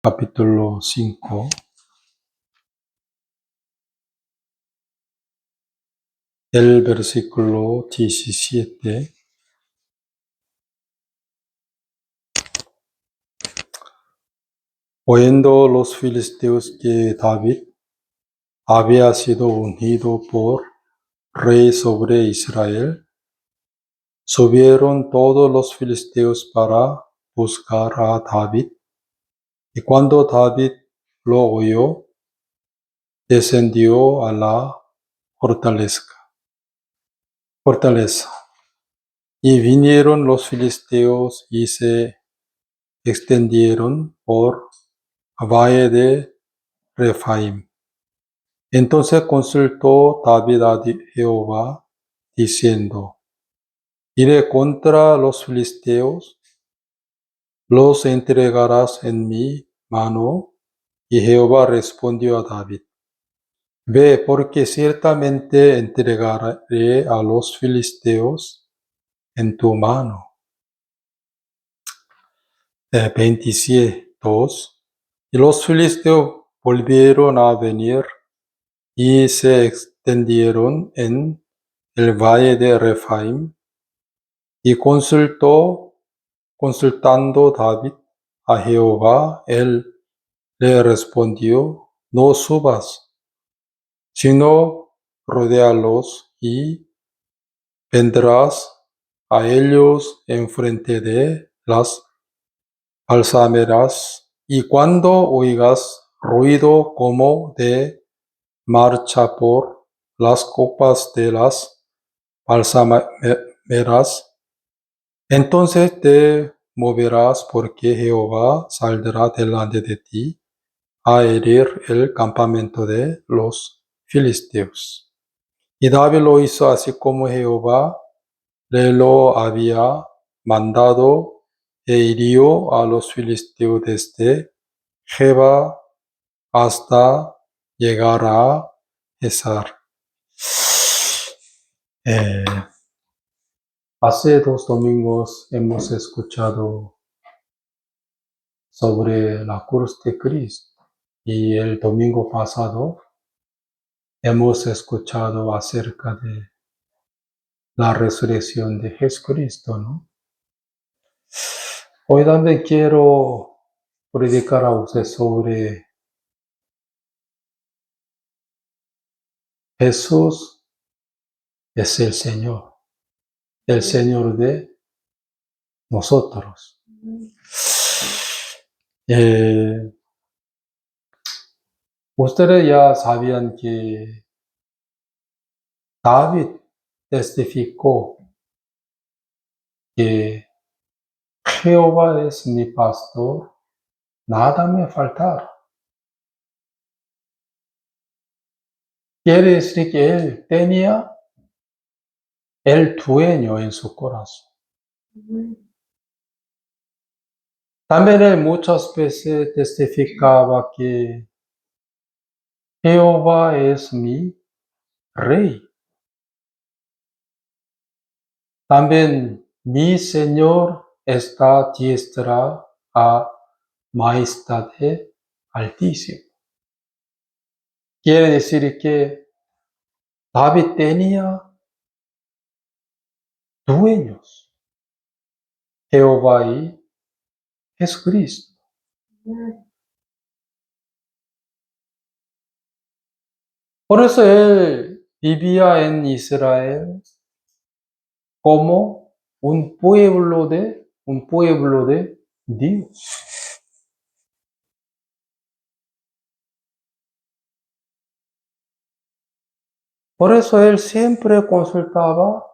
capítulo 5, el versículo 17. Oyendo los filisteos que David había sido ungido por rey sobre Israel, subieron todos los filisteos para buscar a David. Y cuando David lo oyó, descendió a la fortaleza. Y vinieron los filisteos y se extendieron por valle de Rephaim. Entonces consultó David a Jehová, diciendo: Iré contra los filisteos, ¿los entregarás en mi mano? Y Jehová respondió a David: Ve, porque ciertamente entregaré a los filisteos en tu mano. 27:2. Y los filisteos volvieron a venir y se extendieron en el valle de Rephaim. Y consultando David a Jehová, él le respondió: No subas, sino rodéalos y vendrás a ellos enfrente de las balsameras. Y cuando oigas ruido como de marcha por las copas de las balsameras, entonces te moverás, porque Jehová saldrá delante de ti a herir el campamento de los filisteos. Y David lo hizo así como Jehová le lo había mandado, e hirió a los filisteos desde Geba hasta llegar a Esar. Hace 2 domingos hemos escuchado sobre la cruz de Cristo, y el domingo pasado hemos escuchado acerca de la resurrección de Jesucristo, ¿no? Hoy también quiero predicar a usted sobre Jesús es el Señor de nosotros. Ustedes ya sabían que David testificó que Jehová es mi pastor, nada me faltará. Quiere decir que él tenía el dueño en su corazón. También él muchas veces testificaba que Jehová es mi rey. También mi Señor está a diestra a majestad altísima. Quiere decir que David tenía dueños, Jehová y Jesucristo. Por eso él vivía en Israel como un pueblo de Dios. Por eso él siempre consultaba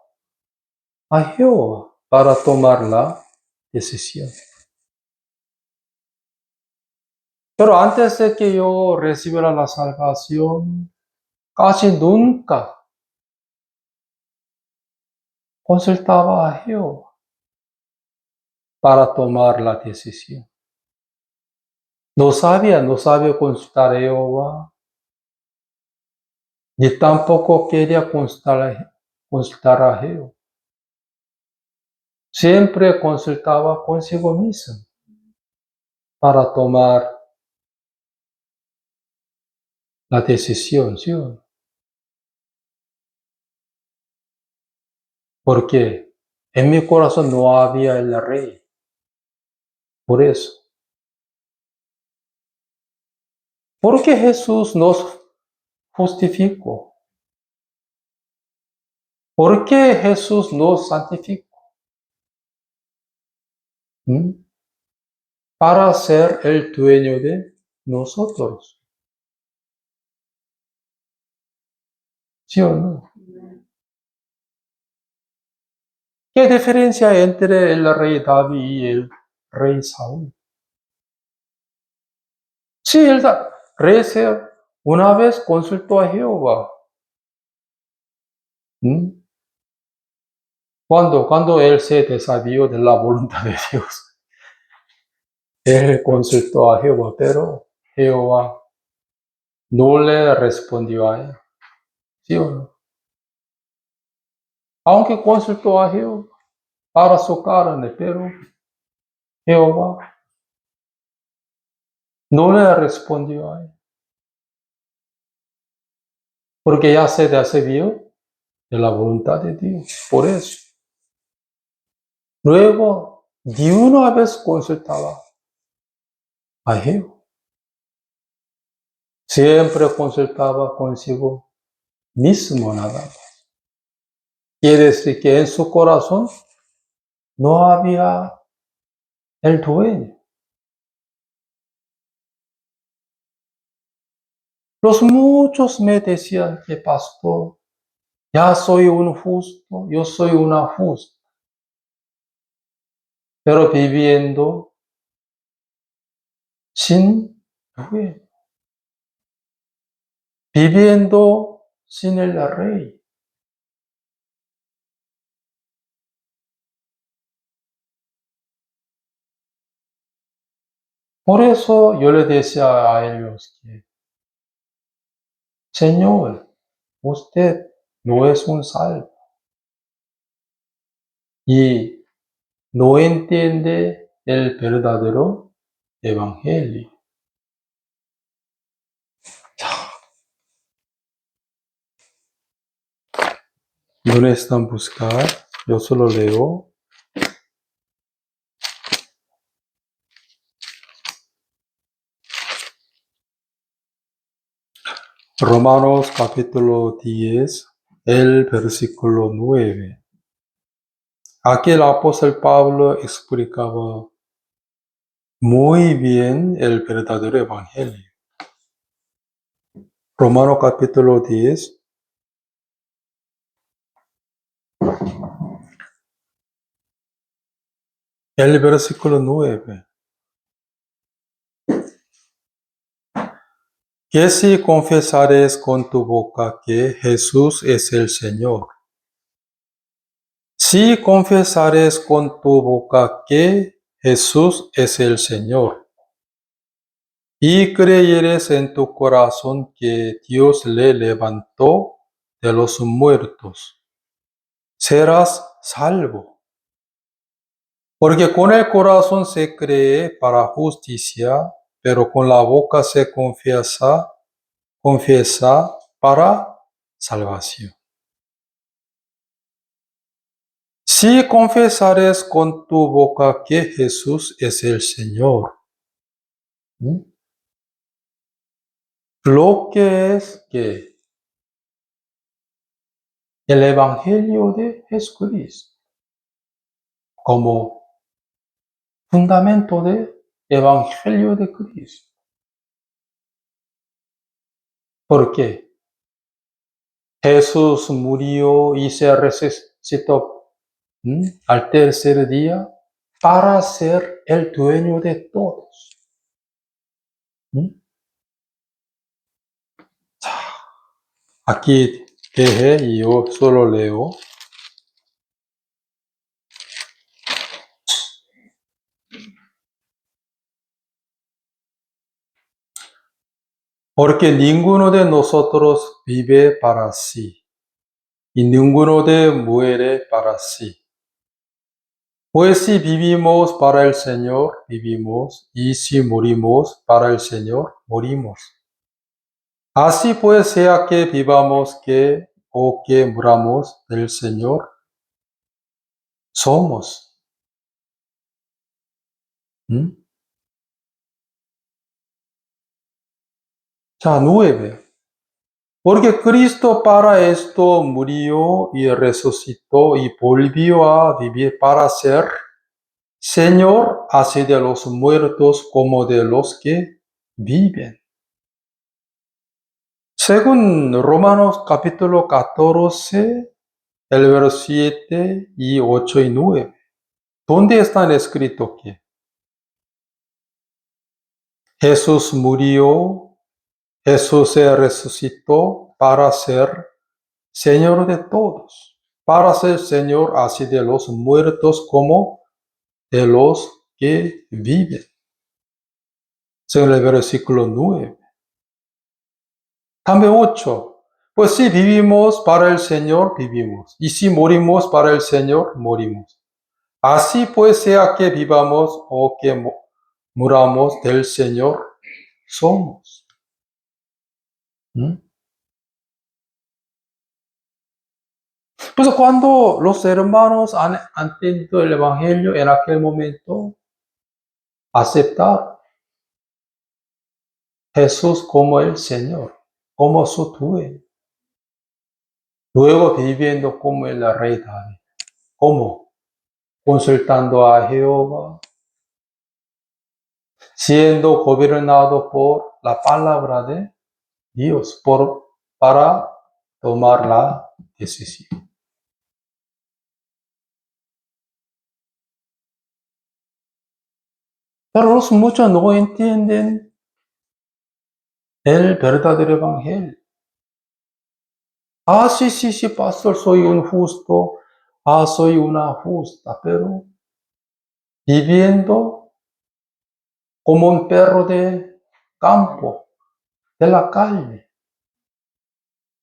a Jehová para tomar la decisión. Pero antes de que yo recibiera la salvación, casi nunca consultaba a Jehová para tomar la decisión. No sabía consultar a Jehová, ni tampoco quería consultar a Jehová. Siempre consultaba consigo mismo para tomar la decisión, ¿sí o no? Porque en mi corazón no había el rey. Por eso. ¿Por qué Jesús nos justificó? ¿Por qué Jesús nos santificó? ¿Mm? Para ser el dueño de nosotros. ¿Sí o no? ¿Qué diferencia hay entre el rey David y el rey Saúl? Sí, rey una vez consultó a Jehová. ¿Mm? Cuando él se desafió de la voluntad de Dios, él consultó a Jehová, pero Jehová no le respondió a él. ¿Sí o no? Aunque consultó a Jehová para su carne, pero Jehová no le respondió a él, porque ya se desafió de la voluntad de Dios. Por eso, luego, de una vez consultaba a Jehová. Siempre consultaba consigo mismo nada más. Quiere decir que en su corazón no había el dueño. Los muchos me decían que pastor, ya soy un justo, yo soy una justa, pero viviendo sin dueño, viviendo sin el rey. Por eso yo le decía a ellos que, Señor, usted no es un salvo y no entiende el verdadero evangelio. No necesitan buscar, yo solo leo. Romanos capítulo 10, el versículo 9. Aquí el apóstol Pablo explicaba muy bien el verdadero evangelio. Romanos capítulo 10, el versículo 9. Que si confesares con tu boca que Jesús es el Señor, si confesares con tu boca que Jesús es el Señor, y creyeres en tu corazón que Dios le levantó de los muertos, serás salvo. Porque con el corazón se cree para justicia, pero con la boca se confiesa para salvación. Si confesares con tu boca que Jesús es el Señor, ¿sí? Lo que es que el Evangelio de Jesucristo como fundamento del Evangelio de Cristo. ¿Por qué? Jesús murió y se resucitó al tercer día para ser el dueño de todos. Aquí dejé y yo solo leo. Porque ninguno de nosotros vive para sí, y ninguno de muere para sí. Pues si vivimos para el Señor, vivimos, y si morimos para el Señor, morimos. Así pues, sea que vivamos que o que muramos del Señor, somos. ¿Mm? 자, 9. Porque Cristo para esto murió y resucitó y volvió a vivir para ser Señor así de los muertos como de los que viven. Según Romanos capítulo 14, el verso 7 y 8 y 9. ¿Dónde están escritos que Jesús murió, Jesús se resucitó para ser Señor de todos, para ser Señor así de los muertos como de los que viven? Según el versículo 9. También 8. Pues si vivimos para el Señor, vivimos. Y si morimos para el Señor, morimos. Así pues, sea que vivamos o que muramos del Señor, somos. ¿Mm? Pues cuando los hermanos han entendido el Evangelio en aquel momento, aceptar Jesús como el Señor, como su dueño. Luego viviendo como el rey David. ¿Cómo? Consultando a Jehová, siendo gobernado por la palabra de Dios para tomar la decisión. Pero muchos no entienden el verdadero evangelio. Ah, sí, pastor, soy un justo. Ah, soy una justa, pero viviendo como un perro de campo, de la calle,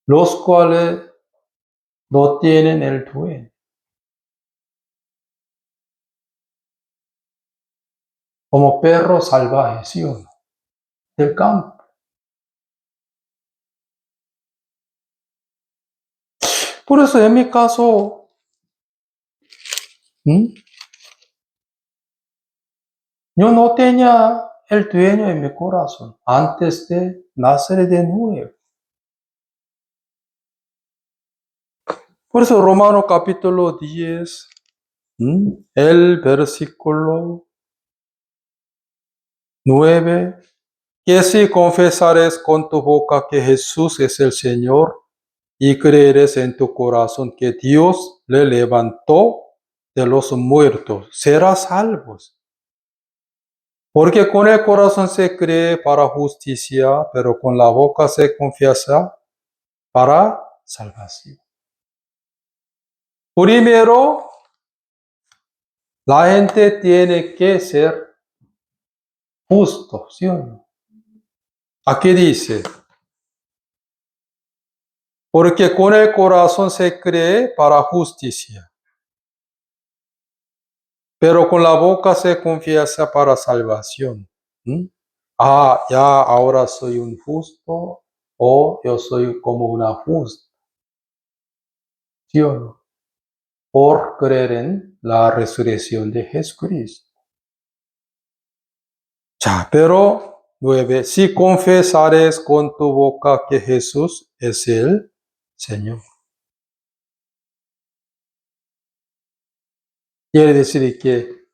los cuales no tienen el dueño. Como perros salvajes, ¿sí o no? Del campo. Por eso en mi caso, yo no tenía el dueño en mi corazón antes de nacer de nuevo. Por eso Romano capítulo 10, el versículo 9, que si confesares con tu boca que Jesús es el Señor y creeres en tu corazón que Dios le levantó de los muertos, serás salvos. Porque con el corazón se cree para justicia, pero con la boca se confiesa para salvación. Primero, la gente tiene que ser justo, ¿sí o no? Aquí dice, porque con el corazón se cree para justicia, pero con la boca se confiesa para salvación. Ah, ya ahora soy un justo o yo soy como una justa, ¿sí o no? Por creer en la resurrección de Jesucristo. 자, pero 9. Si confesares con tu boca que Jesús es el Señor. Quiere decir que,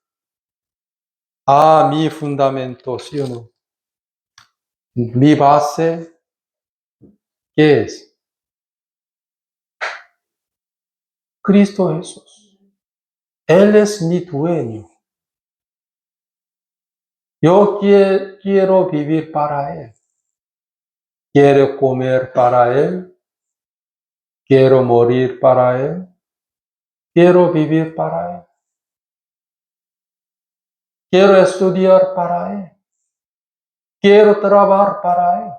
mi fundamento, ¿sí o no? Mi base, ¿qué es? Cristo Jesús. Él es mi dueño. Yo quiero vivir para Él. Quiero comer para Él. Quiero morir para Él. Quiero vivir para Él. Quiero estudiar para Él. Quiero trabajar para Él.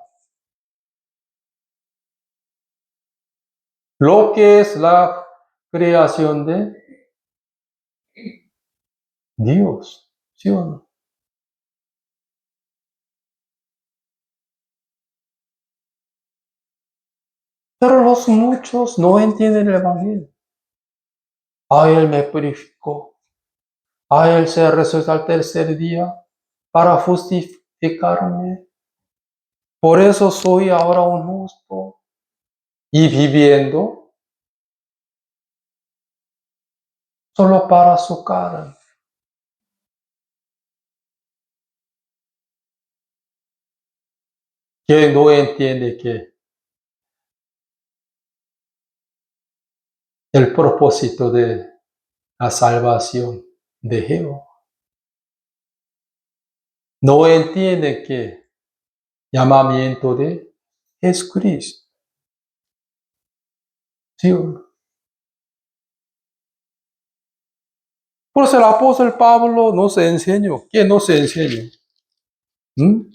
Lo que es la creación de Dios, ¿sí o no? Pero los muchos no entienden el Evangelio. Él me purificó. Él se resucitó al tercer día para justificarme. Por eso soy ahora un justo. Y viviendo solo para su carne. Que no entiende que el propósito de la salvación de Jehová. No entiende que llamamiento de Jesucristo. ¿Sí o no? Por eso el apóstol Pablo no se enseñó. ¿Quién no se enseñó? ¿Mm?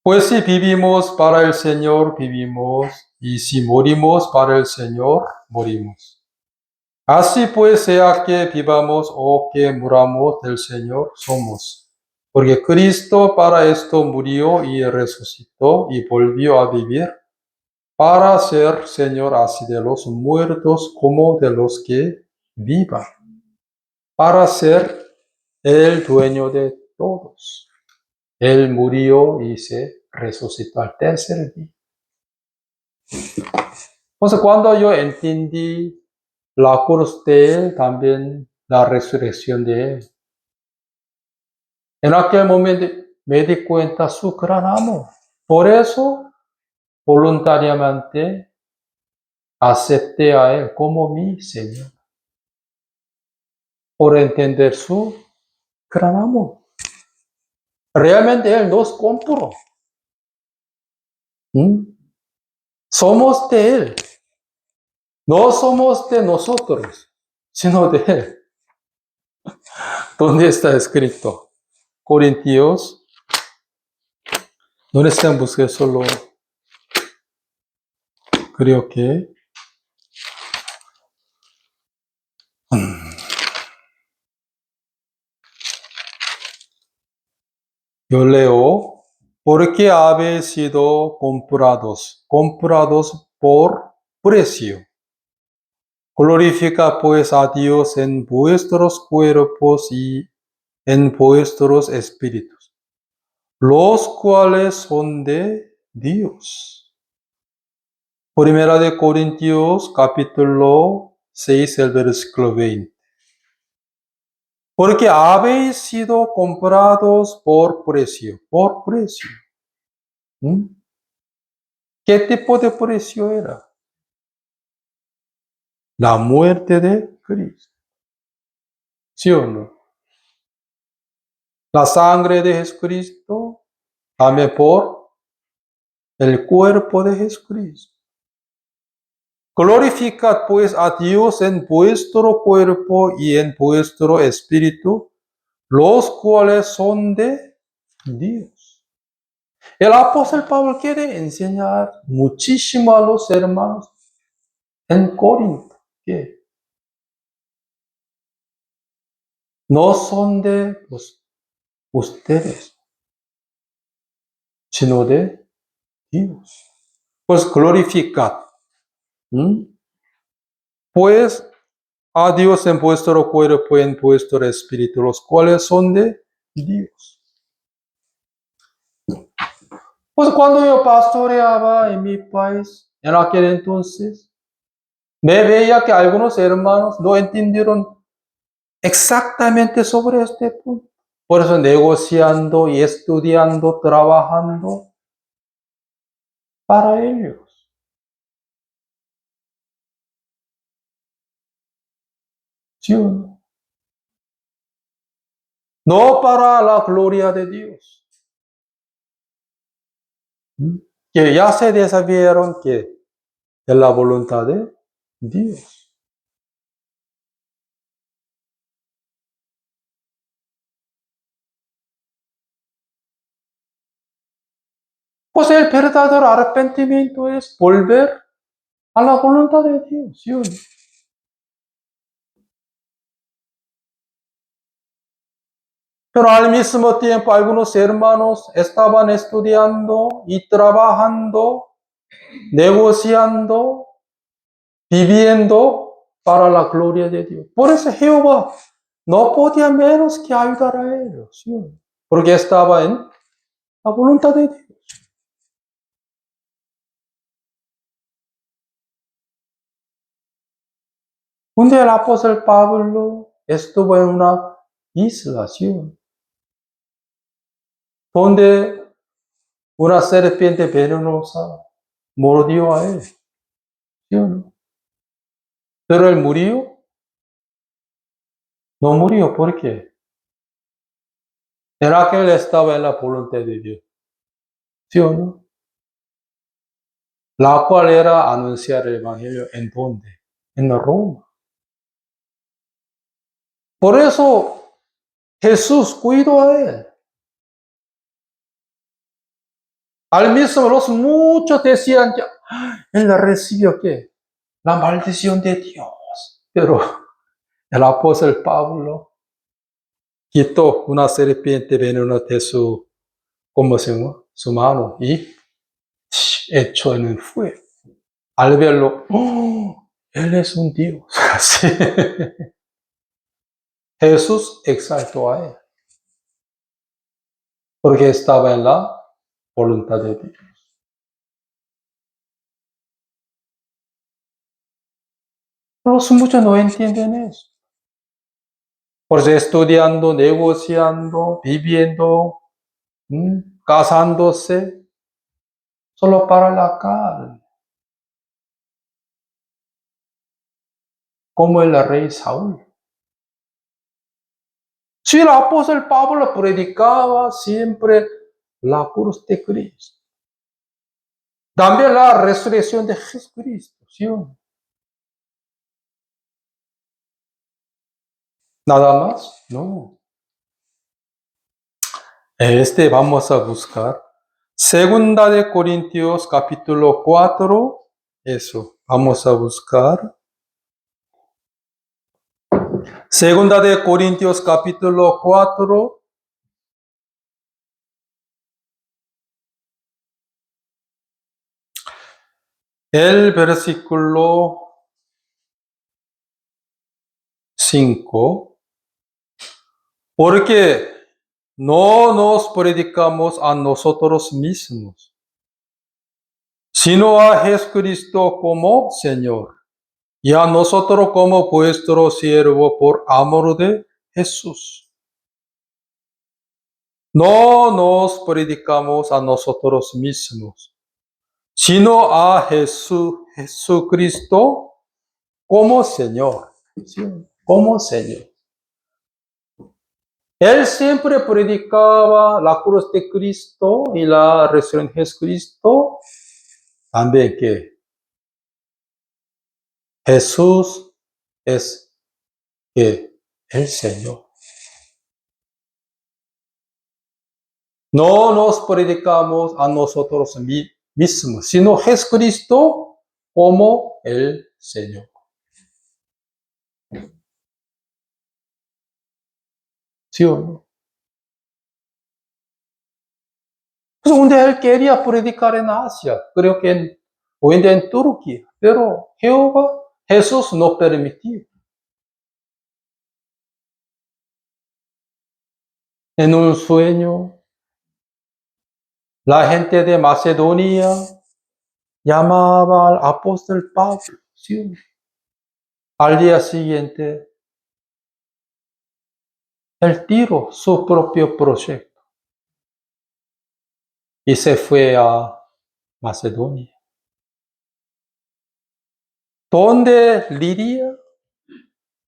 Pues si vivimos para el Señor, vivimos, y si morimos para el Señor, morimos. Así pues, sea que vivamos o que muramos, del Señor somos. Porque Cristo para esto murió y resucitó y volvió a vivir, para ser Señor así de los muertos como de los que vivan, para ser el dueño de todos. Él murió y se resucitó al tercer día. Entonces, cuando yo entendí la cruz de Él, también la resurrección de Él, en aquel momento me di cuenta su gran amor. Por eso, voluntariamente, acepté a Él como mi Señor, por entender su gran amor. Realmente Él nos compró. Somos de Él. No somos de nosotros, sino de Él. ¿Dónde está escrito? Corintios. No necesitan buscar solo, creo que. Yo leo, porque habéis sido comprados por precio. Glorifica pues a Dios en vuestros cuerpos y en vuestros espíritus, los cuales son de Dios. Primera de Corintios, capítulo 6, el versículo 20. Porque habéis sido comprados por precio, por precio. ¿Qué tipo de precio era? La muerte de Cristo. ¿Sí o no? La sangre de Jesucristo, también por el cuerpo de Jesucristo. Glorificad pues a Dios en vuestro cuerpo y en vuestro espíritu, los cuales son de Dios. El apóstol Pablo quiere enseñar muchísimo a los hermanos en Corinto que no son de ustedes, sino de Dios. Pues glorificad. Pues a Dios en vuestro cuerpo y en vuestro espíritu, los cuales son de Dios. Pues cuando yo pastoreaba en mi país, en aquel entonces, me veía que algunos hermanos no entendieron exactamente sobre este punto. Por eso negociando y estudiando, trabajando para ellos. ¿Sí o no? No para la gloria de Dios. Que ya se desvieron que es la voluntad de Dios. Pues el verdadero arrepentimiento es volver a la voluntad de Dios. ¿Sí o no? Pero al mismo tiempo algunos hermanos estaban estudiando y trabajando, negociando, viviendo para la gloria de Dios. Por eso Jehová no podía menos que ayudar a ellos, ¿sí? Porque estaba en la voluntad de Dios. Un día el apóstol Pablo estuvo en una isla, ¿sí? Donde una serpiente venenosa mordió a él, ¿sí o no? Pero él murió. No murió, ¿por qué? Era que él estaba en la voluntad de Dios, ¿sí o no? La cual era anunciar el evangelio en dónde? En Roma. Por eso Jesús cuidó a él. Al mismo los muchos decían que él recibió ¿qué? La maldición de Dios. Pero el apóstol Pablo quitó una serpiente venenosa de su, ¿cómo se llama? Su mano y echó en el fuego. Al verlo, ¡oh! Él es un Dios. Así. Jesús exaltó a él porque estaba en la voluntad de Dios. Pero muchos no entienden eso. Por eso estudiando, negociando, viviendo, casándose, solo para la carne. Como el rey Saúl. Si el apóstol Pablo predicaba siempre la cruz de Cristo. También la resurrección de Jesucristo. ¿Sí o no? Nada más, no. Vamos a buscar. Segunda de Corintios capítulo 4. Eso, vamos a buscar. Segunda de Corintios capítulo 4. El versículo 5. Porque no nos predicamos a nosotros mismos, sino a Jesucristo como Señor, y a nosotros como vuestro siervo por amor de Jesús. No nos predicamos a nosotros mismos, sino a Jesucristo como Señor. ¿Sí? Como Señor. Él siempre predicaba la cruz de Cristo y la resurrección de Jesucristo. También que Jesús es que el Señor. No nos predicamos a nosotros mismos, sino Jesucristo como el Señor. ¿Sí o no? Pues un día él quería predicar en Asia, creo que hoy en día en Turquía, pero Jesús no permitió. En un sueño, la gente de Macedonia llamaba al apóstol Pablo. ¿Sí? Al día siguiente, él tiró su propio proyecto y se fue a Macedonia, donde Lidia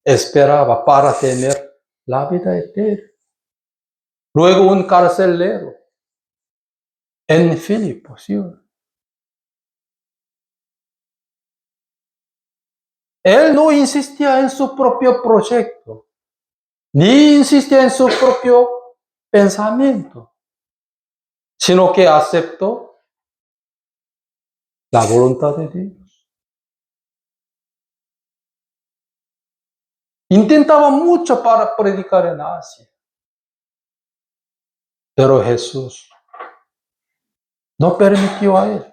esperaba para tener la vida eterna. Luego un carcelero en Filipos. ¿Sí? Él no insistía en su propio proyecto, ni insistía en su propio pensamiento, sino que aceptó la voluntad de Dios. Intentaba mucho para predicar en Asia, Pero Jesús no permitió a él.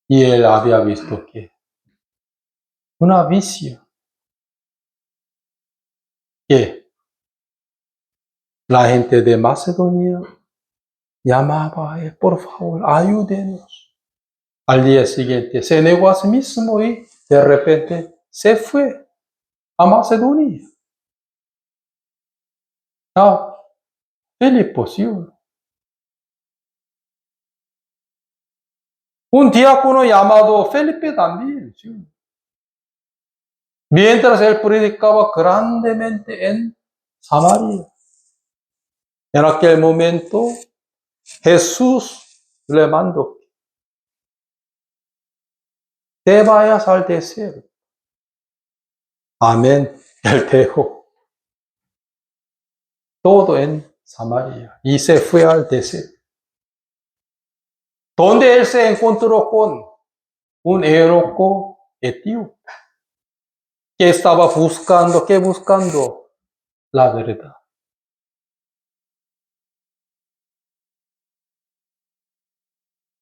Y él había visto que una visión que la gente de Macedonia llamaba a él, por favor, ayúdenos. Al día siguiente se negó a sí mismo y de repente se fue a Macedonia. A Filipo, sí. Un diácono llamado Felipe también, sí. Mientras él predicaba grandemente en Samaria. En aquel momento Jesús le mandó, te vayas al desierto. Amén. Él dejó todo en Samaria y se fue al desierto, donde él se encontró con un eunuco etíope que estaba buscando la verdad.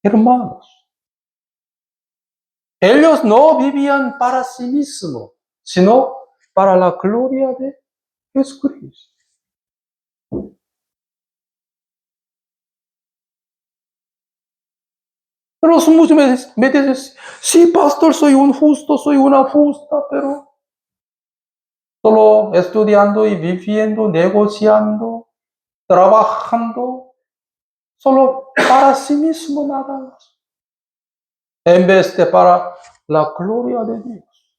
Hermanos, ellos no vivían para sí mismos, sino para la gloria de Jesucristo. Pero muchos me dicen, sí, pastor, soy un justo, soy una justa, pero solo estudiando y viviendo, negociando, trabajando, solo para sí mismo nada más, en vez de para la gloria de Dios.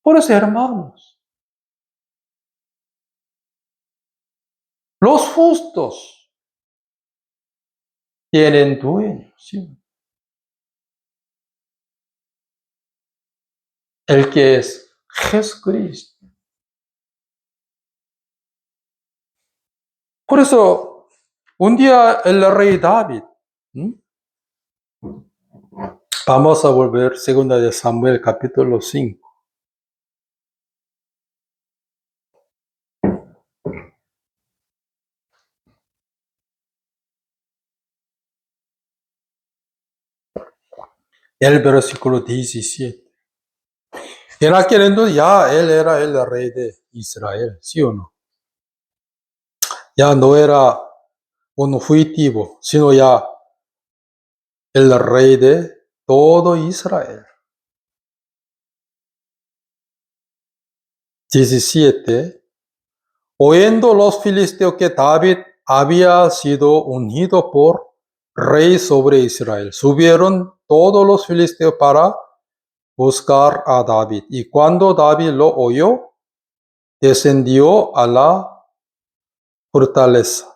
Por eso, hermanos, los justos tienen dueño, ¿sí? El que es Jesucristo. Por eso, un día el rey David, vamos a volver, segunda de Samuel, capítulo 5. El versículo 17. En aquel entonces ya él era el rey de Israel, ¿sí o no? Ya no era un fugitivo, sino ya el rey de todo Israel. 17. Oyendo los filisteos que David había sido ungido por rey sobre Israel, subieron todos los filisteos para buscar a David. Y cuando David lo oyó, descendió a la fortaleza.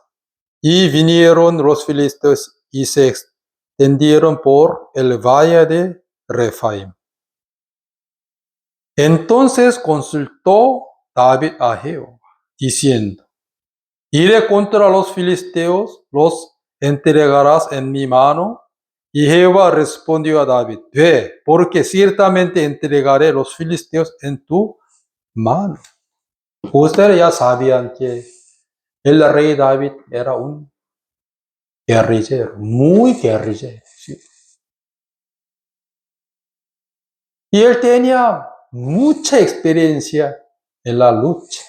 Y vinieron los filisteos y se extendieron por el valle de Rephaim. Entonces consultó David a Jehová, diciendo, iré contra los filisteos, los entregarás en mi mano. Y Jehová respondió a David, ve, porque ciertamente entregaré los filisteos en tu mano. Ustedes ya sabían que el rey David era un guerrillero, muy guerrillero. ¿Sí? Y él tenía mucha experiencia en la lucha.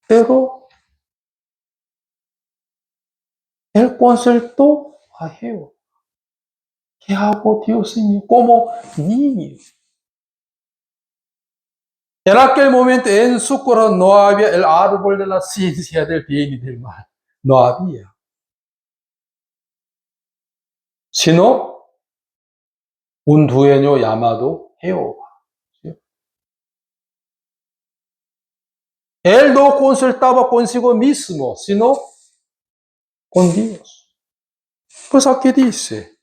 Pero él consultó a Jehová. ¿Qué hago, Dios mío? Como niño. En aquel momento en su corazón no había el árbol de la ciencia del bien y del mal. No había. Sino un dueño llamado Jehová. ¿Sí? Él no consultaba consigo mismo, sino con Dios. Pues aquí dice,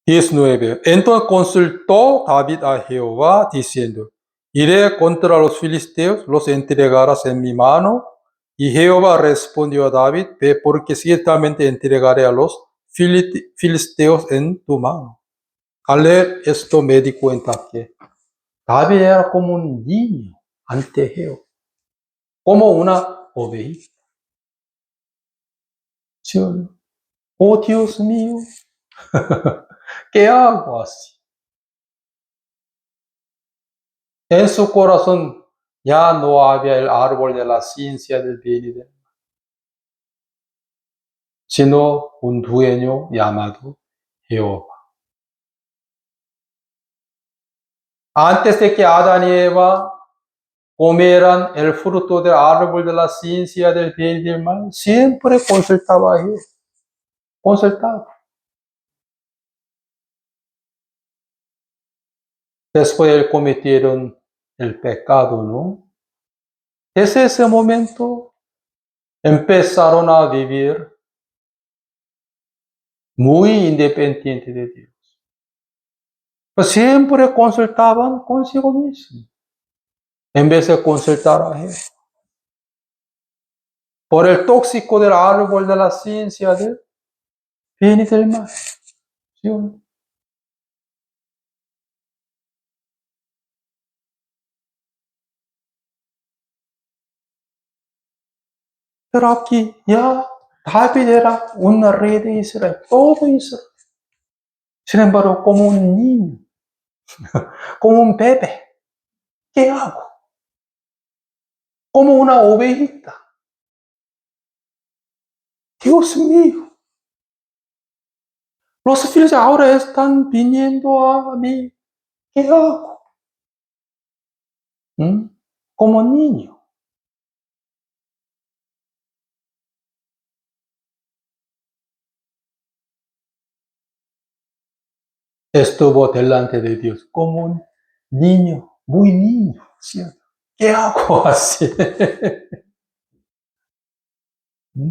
19. Entonces consultó David a Jehová diciendo, iré contra los filisteos, los entregarás en mi mano. Y Jehová respondió a David, ve porque ciertamente entregaré a los filisteos en tu mano. Al leer esto me di cuenta que David era como un niño ante Jehová, como una ovejita. ¿Sí o no? Oh Dios mío, ¿qué hago así? En su corazón ya no había el árbol de la ciencia del bien y del mal, sino un dueño llamado Jehová. Antes de que Adán y Eva comieran el fruto del árbol de la ciencia del bien y del mal, siempre consultaba a Jehová. Consultaba. Después cometieron el pecado, ¿no? Desde ese momento empezaron a vivir muy independiente de Dios. Pues siempre consultaban consigo mismo, en vez de consultar a Jehová. Por el tóxico del árbol de la ciencia del bien y del mal. ¿Sí o no? Pero aquí ya David era un rey de Israel, todo Israel. Sin embargo, como un niño, como un bebé, ¿qué hago? Como una ovejita. Dios mío, los filisteos ahora están viniendo a mí, ¿qué hago? ¿Mm? Como niño. Estuvo delante de Dios como un niño, muy niño, ¿cierto? ¿Qué hago así? ¿Mm?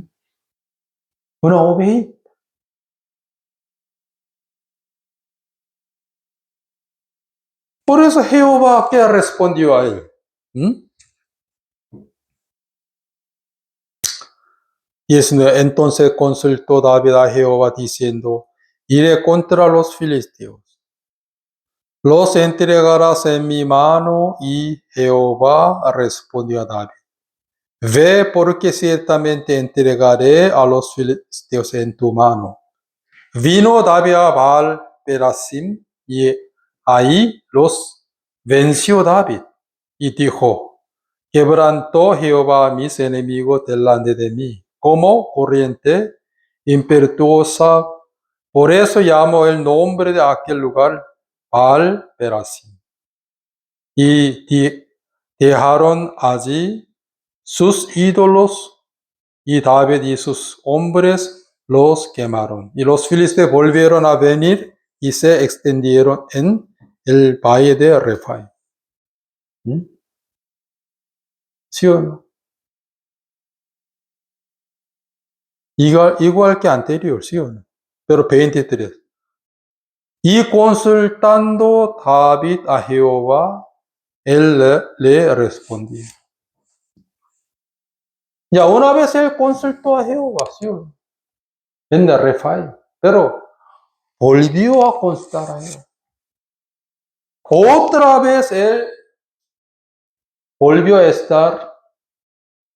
Una ovejita. Por eso Jehová, ¿qué respondió a él? ¿Mm? Y entonces consultó David a Jehová diciendo, iré contra los filisteos, los entregarás en mi mano. Y Jehová respondió a David, ve porque ciertamente entregaré a los filisteos en tu mano. Vino David a Baal Perasim y ahí los venció David y dijo, quebrantó Jehová a mis enemigos delante de mí, como corriente impetuosa. Por eso llamó el nombre de aquel lugar Baal Perasim. Y dejaron allí sus ídolos, y David y sus hombres los quemaron. Y los filisteos volvieron a venir y se extendieron en el valle de Refaim. ¿Mm? ¿Sí o no? Igual que anterior, ¿sí o no? Pero 23. Y consultando David a Jehová, él le respondió. Ya una vez él consultó a Jehová, ¿sí o no? En el Refaim, pero volvió a consultar a Jehová. Otra vez él volvió a estar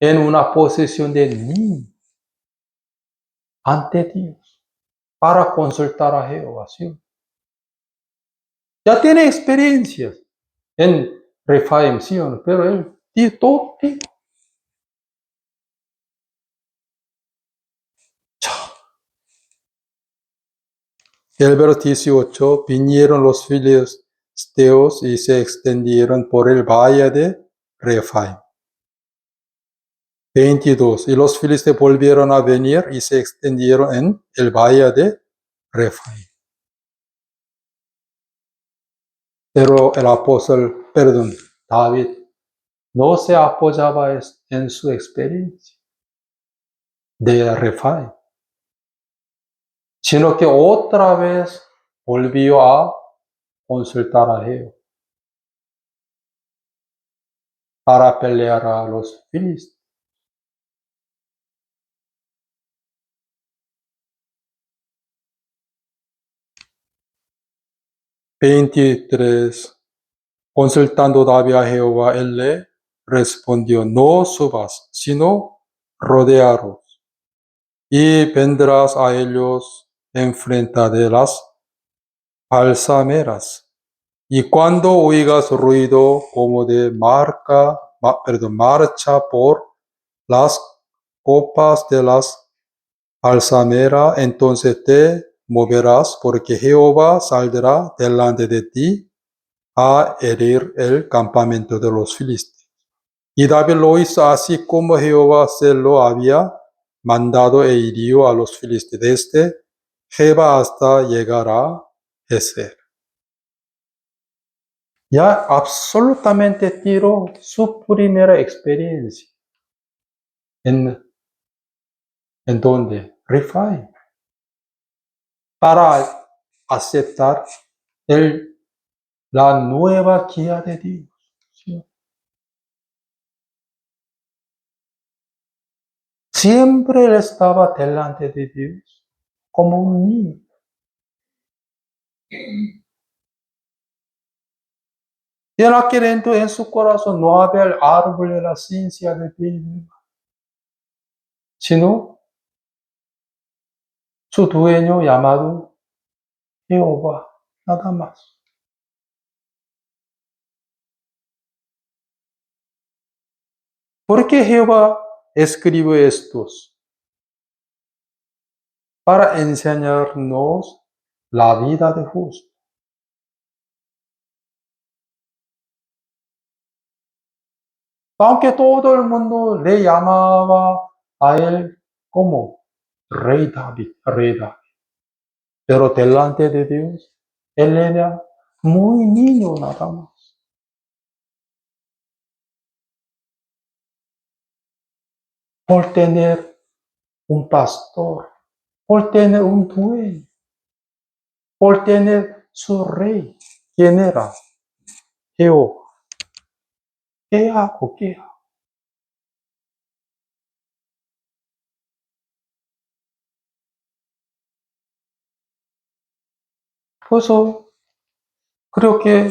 en una posición de niño ante Dios para consultar a Jehová. ¿Sí? Ya tiene experiencias en Refaim, ¿sí? Pero él dice todo. El verso 18, vinieron los filisteos y se extendieron por el valle de Refaim. 22, y los filisteos volvieron a venir y se extendieron en el valle de Refaim. Pero el apóstol, David, no se apoyaba en su experiencia de Refaim, sino que otra vez volvió a consultar a Jehová para pelear a los filisteos. 23. Consultando David a Jehová, él le respondió, no subas, sino rodearos, y vendrás a ellos enfrente de las balsameras. Y cuando oigas ruido como de marcha por las copas de las balsameras, entonces te moverás, porque Jehová saldrá delante de ti a herir el campamento de los filisteos. Y David lo hizo así como Jehová se lo había mandado e hirió a los filisteos desde Geba hasta llegar a Ezer. Ya absolutamente tiró su primera experiencia. ¿En dónde? Rephaim. Para aceptar la nueva guía de Dios. ¿Sí? Siempre él estaba delante de Dios como un niño. Y en aquel entonces en su corazón no había el árbol de la ciencia de Dios, sino su dueño llamado Jehová, nada más. ¿Por qué Jehová escribe estos? Para enseñarnos la vida de justo. Aunque todo el mundo le llamaba a él como Rey David, Rey David. Pero delante de Dios, él era muy niño nada más. Por tener un pastor, por tener un dueño, por tener su rey. ¿Quién era? Jehová. ¿Qué hago? ¿Qué hago? Por eso creo que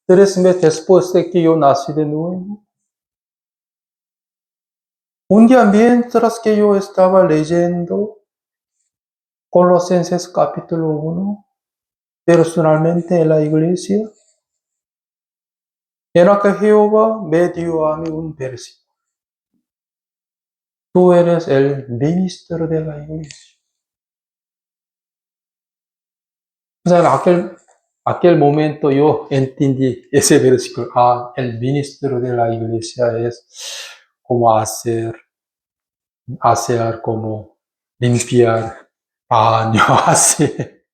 3 meses después de que yo nací de nuevo, un día mientras que yo estaba leyendo Colosenses capítulo 1, personalmente en la iglesia, era que Jehová me dio a mí un versículo. Tú eres el ministro de la iglesia. O sea, en aquel momento yo entendí ese versículo. El ministro de la iglesia es como hacer como limpiar baño, hacer.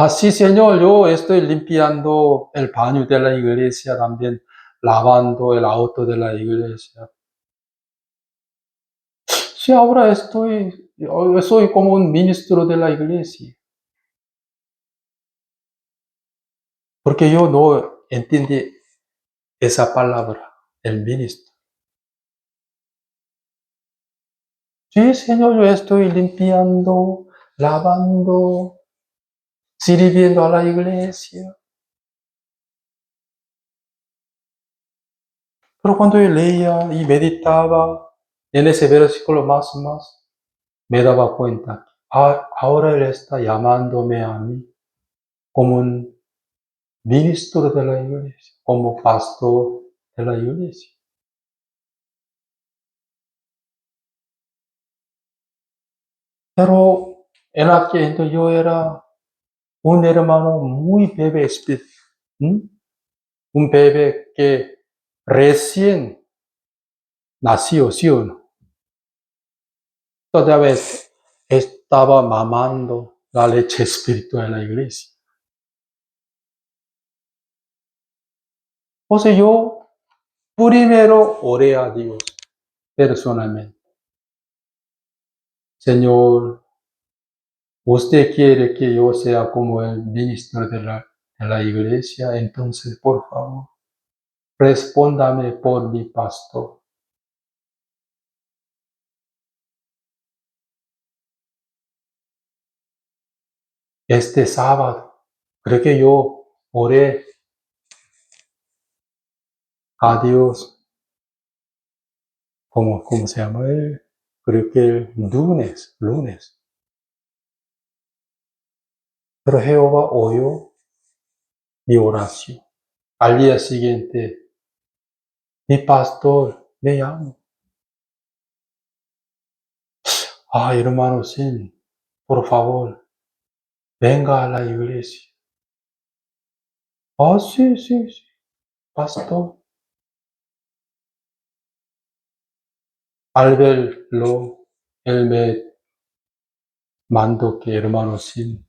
Sí, Señor, yo estoy limpiando el baño de la iglesia, también lavando el auto de la iglesia. Sí, ahora yo soy como un ministro de la iglesia. Porque yo no entendí esa palabra, el ministro. Sí, Señor, yo estoy limpiando, lavando, sirviendo a la iglesia. Pero cuando yo leía y meditaba en ese versículo más, me daba cuenta, ahora Él está llamándome a mí como un ministro de la iglesia, como pastor de la iglesia. Pero en aquel entonces yo era un hermano muy bebé espiritual, un bebé que recién nació, ¿sí o no? Todavía estaba mamando la leche espiritual en la iglesia. O sea, yo primero oré a Dios personalmente. Señor, usted quiere que yo sea como el ministro de la iglesia, entonces por favor, respóndame por mi pastor. Este sábado, creo que yo oré a Dios, ¿cómo se llama él? Creo que el lunes. Pero Jehová oyó mi oración. Al día siguiente, mi pastor me llamó. Ay, hermano, sí, por favor, venga a la iglesia. Ah, sí, pastor. Al verlo, él me mandó que, hermano, sí,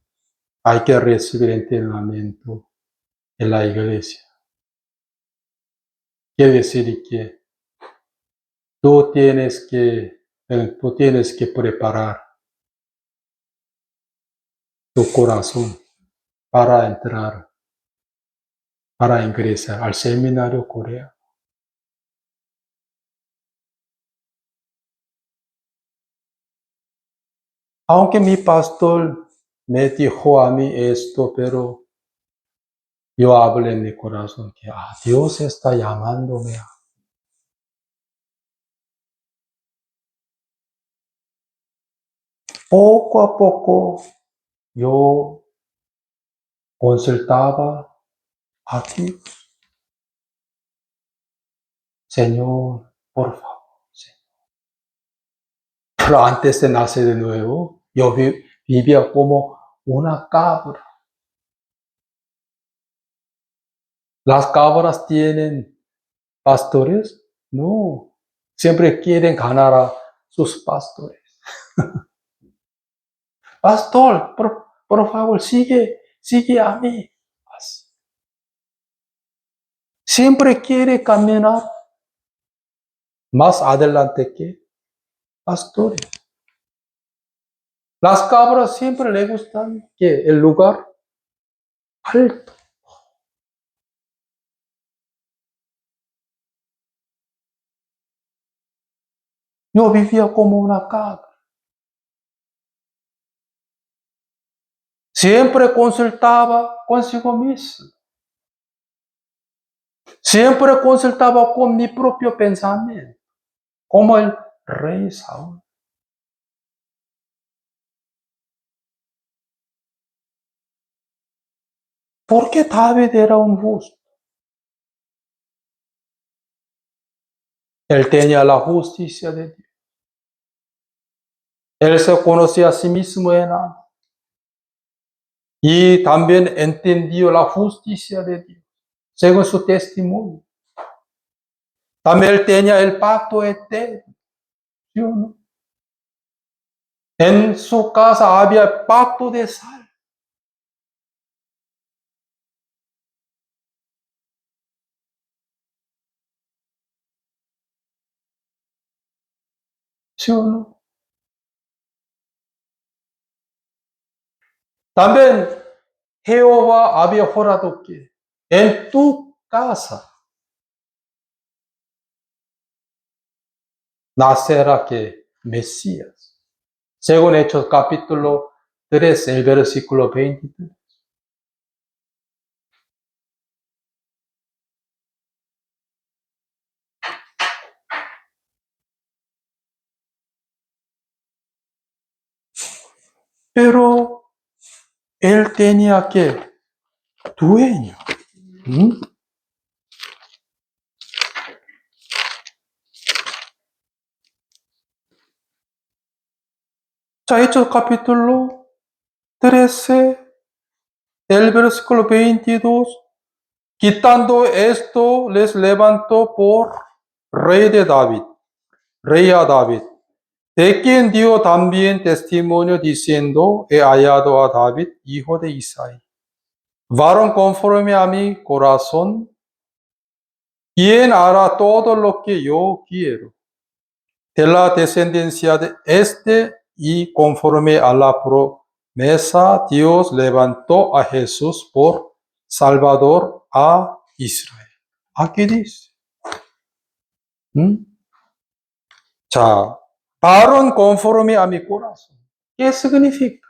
hay que recibir entrenamiento en la iglesia. Quiere decir que tú tienes que preparar tu corazón para entrar, para ingresar al seminario coreano. Aunque mi pastor me dijo a mí esto, pero yo hablé en mi corazón que Dios está llamándome. Poco a poco yo consultaba a Dios. Señor, por favor. Señor. Pero antes de nacer de nuevo, yo vivía como una cabra. ¿Las cabras tienen pastores? No. Siempre quieren ganar a sus pastores. Pastor, por favor, sigue a mí. Siempre quiere caminar más adelante que pastores. Las cabras siempre le gustan que el lugar alto. Yo vivía como una cabra. Siempre consultaba consigo mismo. Siempre consultaba con mi propio pensamiento, como el rey Saúl. ¿Por qué David era un justo? Él tenía la justicia de Dios. Él se conocía a sí mismo en algo. Y también entendió la justicia de Dios, según su testimonio. También él tenía el pacto eterno. ¿Sí o no? En su casa había pacto de sal. ¿Sí o no? También Jehová había jurado que en tu casa nacerá que Mesías. Según Hechos capítulo 3, el versículo 23. Pero él tenía que dueño. 자, Hechos capítulo 13, el versículo 22. Quitando esto, les levantó por rey a David, de quien dio también testimonio diciendo, he hallado a David, hijo de Isaí, varón conforme a mi corazón, quien hará todo lo que yo quiero, de la descendencia de este y conforme a la mesa Dios levantó a Jesús por Salvador a Israel. Aquí dice. 자, varón conforme a mi corazón. ¿Qué significa?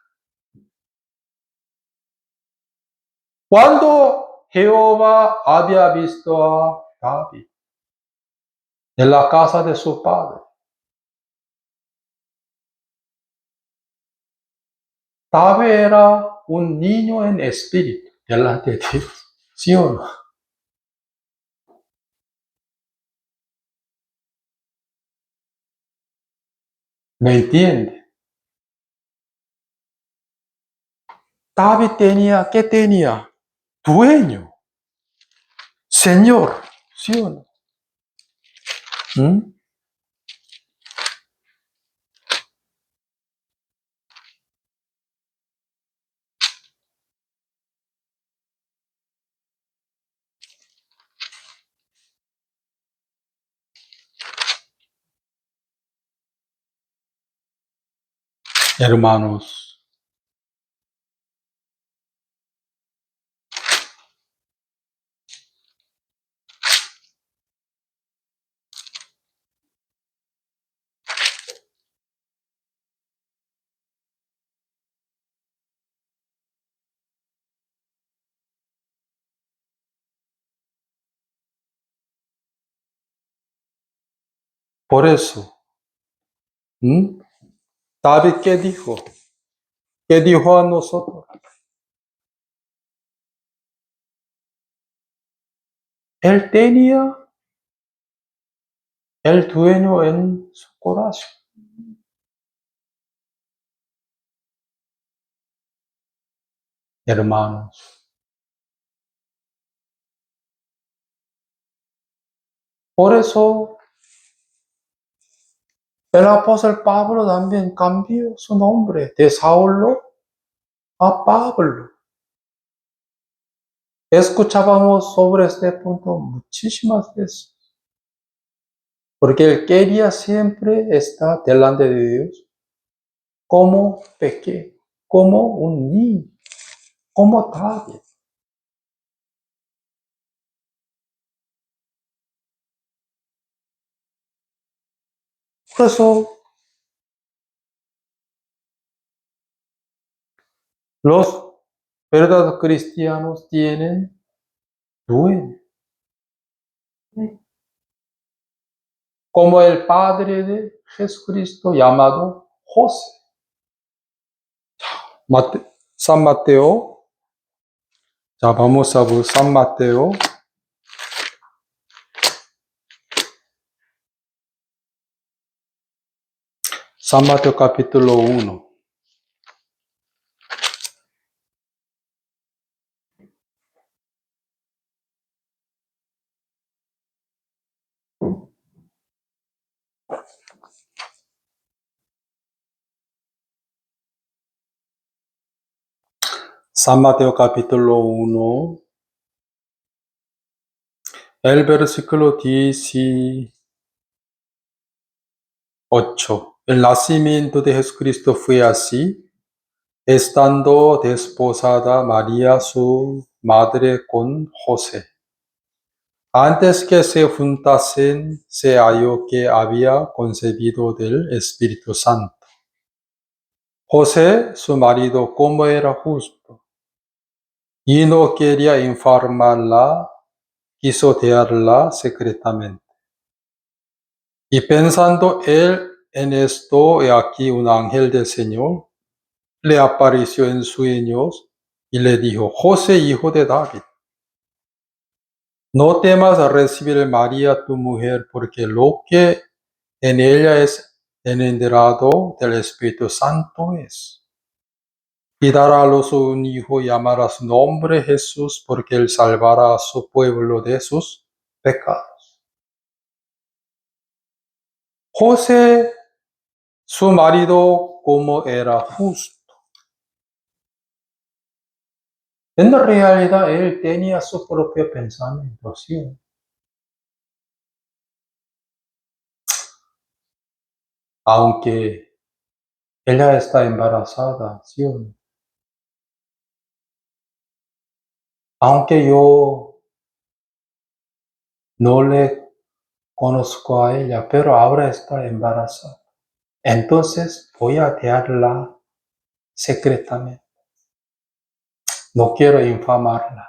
Cuando Jehová había visto a David en la casa de su padre, David era un niño en espíritu delante de Dios. ¿Sí o no? ¿Me entiende? David tenía, ¿qué tenía? Dueño, Señor. ¿Sí o no? ¿Mm? Hermanos, por eso, David, ¿qué dijo? ¿Qué dijo a nosotros? Él tenía el dueño en su corazón. Hermanos, por eso el apóstol Pablo también cambió su nombre de Saulo a Pablo. Escuchábamos sobre este punto muchísimas veces, porque él quería siempre estar delante de Dios como pequeño, como un niño, como David. Por eso los verdaderos cristianos tienen dueño, como el padre de Jesucristo llamado José. San Mateo, ya vamos a ver San Mateo, San Mateo capítulo 1. San Mateo capítulo 1, el versículo 18. El nacimiento de Jesucristo fue así, estando desposada María su madre con José. Antes que se juntasen, se halló que había concebido del Espíritu Santo. José, su marido, como era justo, y no quería informarla, quiso dejarla secretamente. Y pensando él en esto, he aquí un ángel del Señor le apareció en sueños y le dijo: José, hijo de David, no temas a recibir a María tu mujer, porque lo que en ella es engendrado del Espíritu Santo es. Y dará a luz un hijo y llamará su nombre Jesús, porque él salvará a su pueblo de sus pecados. José, su marido, como era justo. En realidad él tenía su propio pensamiento, ¿sí? Aunque ella está embarazada, ¿sí? aunque yo no le conozco a ella, pero ahora está embarazada. Entonces voy a dejarla secretamente. No quiero infamarla.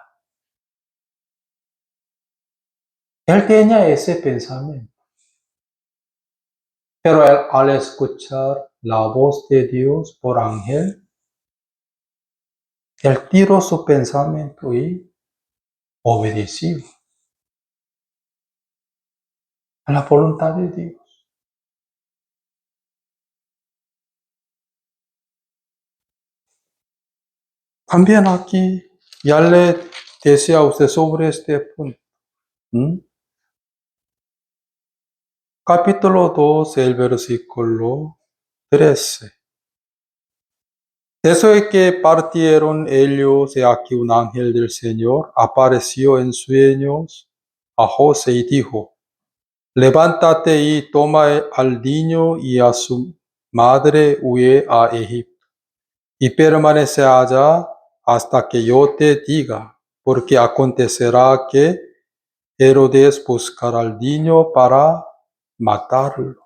Él tenía ese pensamiento. Pero él, al escuchar la voz de Dios por ángel, él tiró su pensamiento y obedeció a la voluntad de Dios. También aquí ya le decía a usted sobre este punto. Capítulo 2, el versículo 13. Después que partieron ellos, he aquí un ángel del Señor apareció en sueños a José y dijo: levántate y toma al niño y a su madre, huye a Egipto, y permanece allá hasta que yo te diga, porque acontecerá que Herodes buscará al niño para matarlo.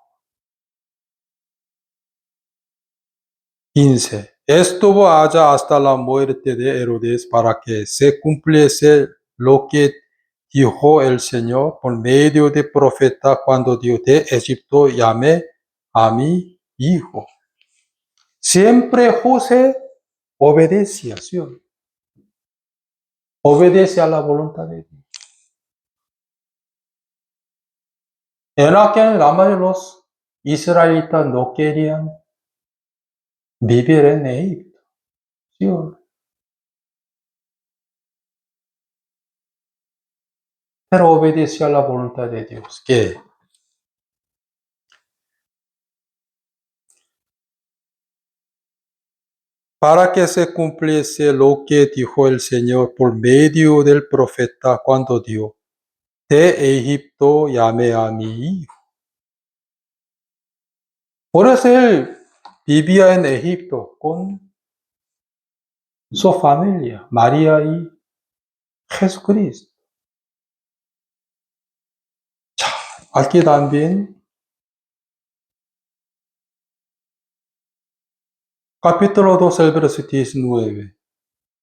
15. Estuvo allá hasta la muerte de Herodes para que se cumpliese lo que dijo el Señor por medio de profeta cuando dijo: de Egipto llamé a mi hijo. Siempre José obedecía, ¿sí? Obedece a la voluntad de Dios. En aquel la mayoría de los israelitas no querían vivir en Egipto, ¿sí? Pero obedeció a la voluntad de Dios, que para que se cumpliese lo que dijo el Señor por medio del profeta cuando dijo: de Egipto llamé a mi hijo. Por eso él vivía en Egipto con su familia, María y Jesucristo. Aquí también, capítulo 2, el versículo 19.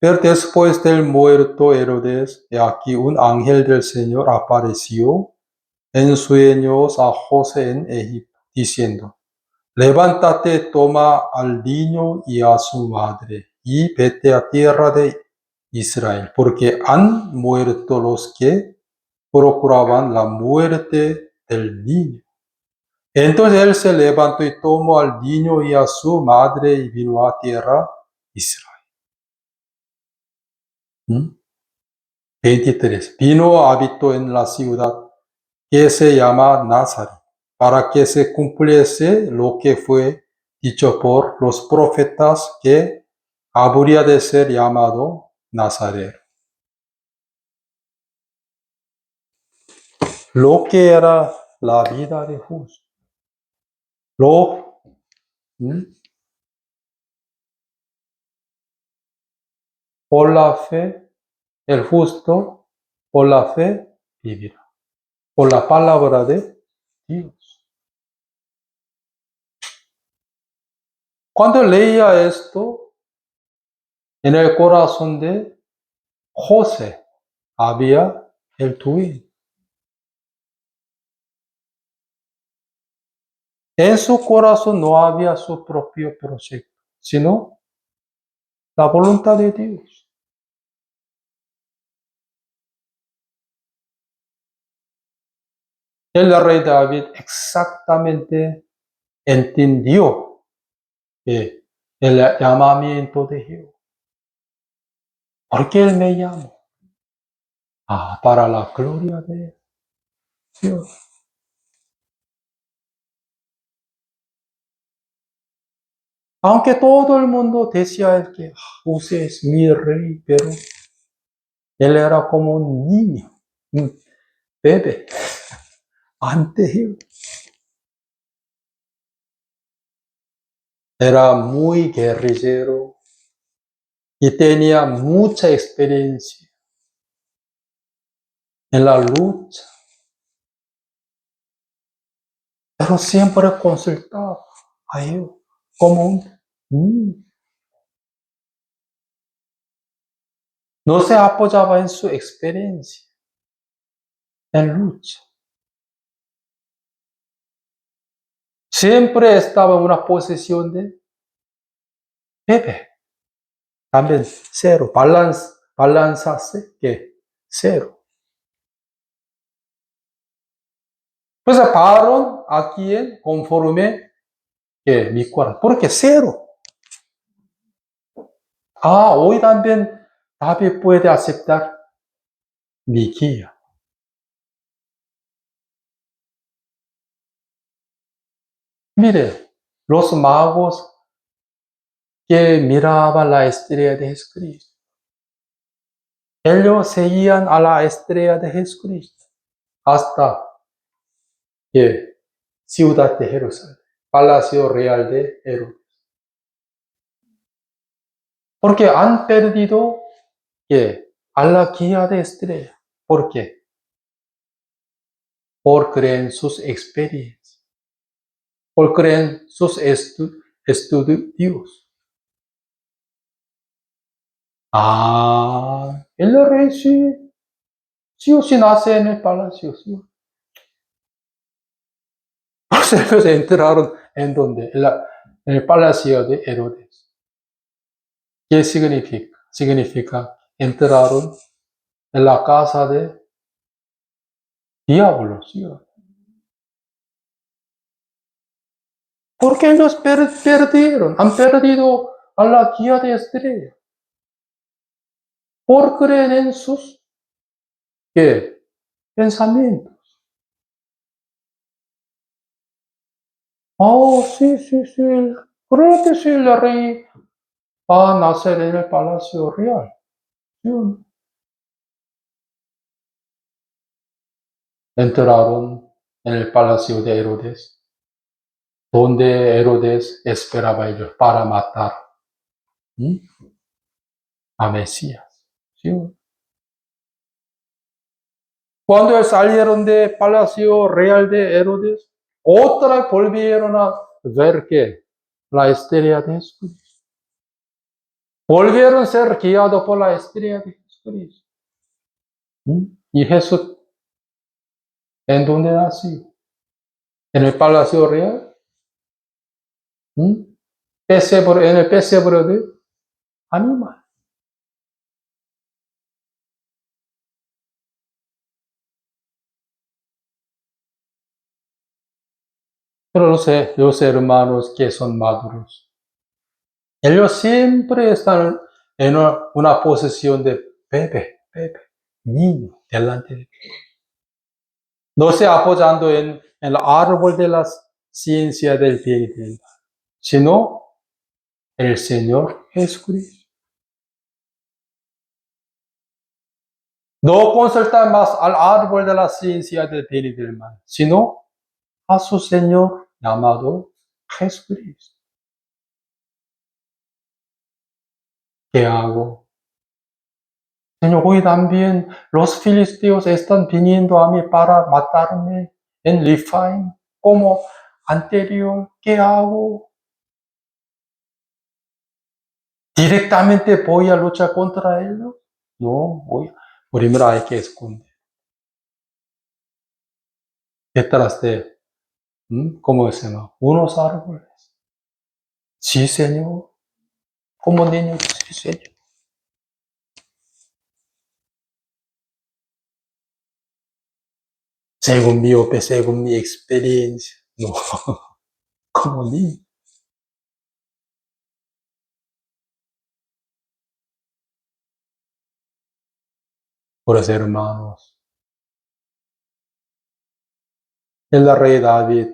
Pero después del muerto Herodes, he aquí un ángel del Señor apareció en sueños a José en Egipto, diciendo: levántate, toma al niño y a su madre, y vete a tierra de Israel, porque han muerto los que procuraban la muerte del niño. Entonces él se levantó y tomó al niño y a su madre y vino a tierra de Israel. 23. Vino, habitó en la ciudad que se llama Nazaret, para que se cumpliese lo que fue dicho por los profetas, que habría de ser llamado Nazareno. Lo que era la vida de justo. Por la fe, el justo, por la fe vivirá. Por la palabra de Dios. Cuando leía esto, en el corazón de José había el tuyo. En su corazón no había su propio proyecto, sino la voluntad de Dios. El rey David exactamente entendió el llamamiento de Jehová. ¿Por qué él me llamó? Para la gloria de Dios. Aunque todo el mundo decía él que usted es mi rey, pero él era como un niño, un bebé ante Jehová. Era muy guerrillero y tenía mucha experiencia. en la lucha, pero siempre consultaba a Dios como un niño. No se apoyaba en su experiencia, en lucha. Siempre estaba en una posición de bebé. También cero, balanzarse que cero. Pues pararon aquí en conforme que mi corazón. Porque cero. Hoy también David puede aceptar mi guía. Mire, los magos que miraban la estrella de Jesucristo. Ellos seguían a la estrella de Jesucristo hasta que ciudad de Jerusalén, palacio real de Herodes. Porque han perdido a la guía de estrella. ¿Por qué? Por creer en sus experiencias, por creer en sus estudios. El rey sí o sí nace en el palacio, sí. Entonces entraron en donde, en el palacio de Herodes. ¿Qué significa? Significa entraron en la casa de diablos, ¿sí? Porque ellos perdieron, han perdido a la guía de estrella por creer en sus pensamientos. Sí, sí, sí, creo que sí, el rey va a nacer en el palacio real. ¿Sí? Entraron en el palacio de Herodes, donde Herodes esperaba a ellos para matar a Mesías. ¿Sí? Cuando salieron del palacio real de Herodes, otra volvieron a ver que la estrella de Jesucristo. Volvieron a ser guiados por la estrella de Jesucristo. Y Jesús, ¿en dónde nació? ¿En el palacio real? En el pesebre de animal. Pero los hermanos que son maduros, ellos siempre están en una posición de bebé, niño, delante de Dios. No se apoyando en el árbol de la ciencia del bien y del mal, sino el Señor Jesucristo. No consultar más al árbol de la ciencia del bien y del mal, sino a su Señor llamado Jesucristo. ¿Qué hago? Señor, hoy también los filisteos están viniendo a mí para matarme en Rifaim como anterior. ¿Qué hago? ¿Directamente voy a luchar contra ellos? No, primero hay que esconder. Detrás de, ¿cómo se llama? Unos árboles. Sí, Señor. Como niños, sí, Señor. Según mi experiencia. No, como niño. Por eso, hermanos, el rey David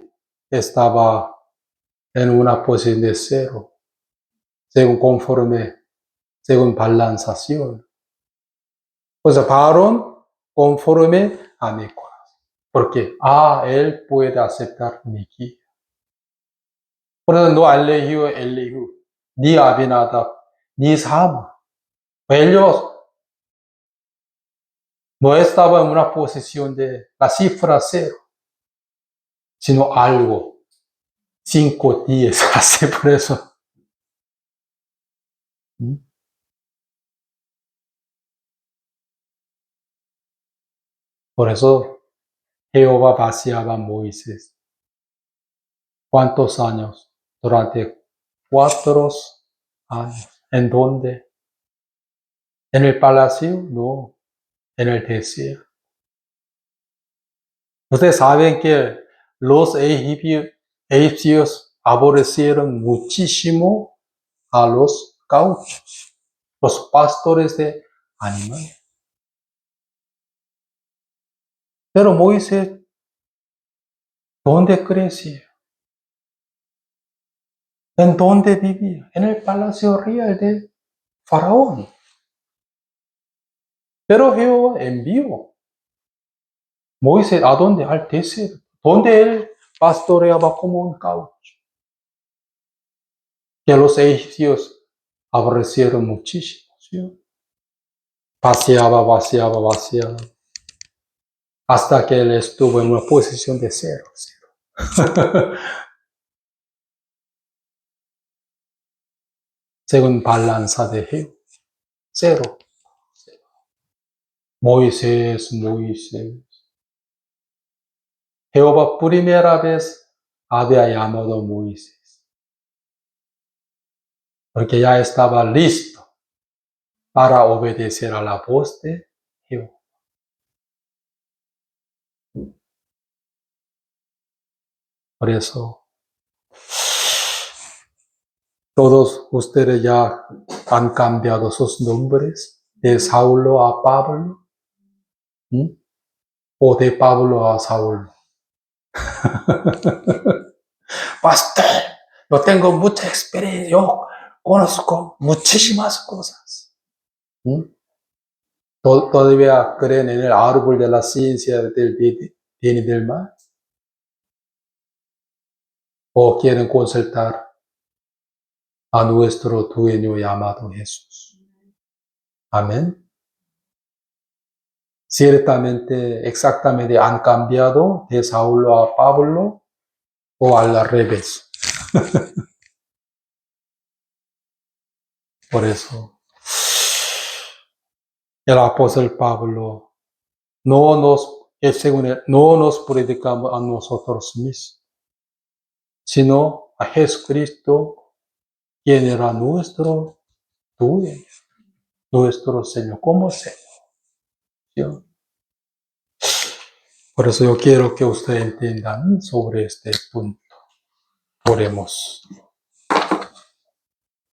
estaba en una posición de cero, según balanzación. Pues pararon conforme a mi corazón. Porque, él puede aceptar mi guía. Por eso no Elihu, ni Abinadab, ni Sama. Ellos No estaba en una posición de la cifra 0, sino algo. 5, 10, así por eso. Por eso Jehová vaciaba a Moisés. ¿Cuántos años? Durante 4 años. ¿En dónde? ¿En el palacio? No, en el desierto. Ustedes saben que los egipcios aborrecieron muchísimo a los gauchos, los pastores de animales. Pero Moisés, ¿dónde creció? ¿En dónde vivía? En el palacio real de Faraón. Pero Jehová envió Moisés a dónde? Al desierto, donde él pastoreaba como un gaucho. Que los egipcios aborrecieron muchísimo. ¿Sí? Vaciaba, hasta que él estuvo en una posición de 0. Según balanza de Jehová. 0. Moisés. Jehová primera vez había llamado a Moisés, porque ya estaba listo para obedecer a la voz de Jehová. Por eso, todos ustedes ya han cambiado sus nombres de Saulo a Pablo, o de Pablo a Saulo. Pastor, yo tengo mucha experiencia, yo conozco muchísimas cosas. ¿Todavía creen en el árbol de la ciencia del bien y del mal? ¿O quieren consultar a nuestro dueño llamado Jesús? Amén. Ciertamente, exactamente han cambiado de Saulo a Pablo o al revés. Por eso, el apóstol Pablo no nos predicamos a nosotros mismos, sino a Jesucristo, quien era nuestro dueño, nuestro Señor, como Señor. Por eso yo quiero que ustedes entiendan sobre este punto. Oremos.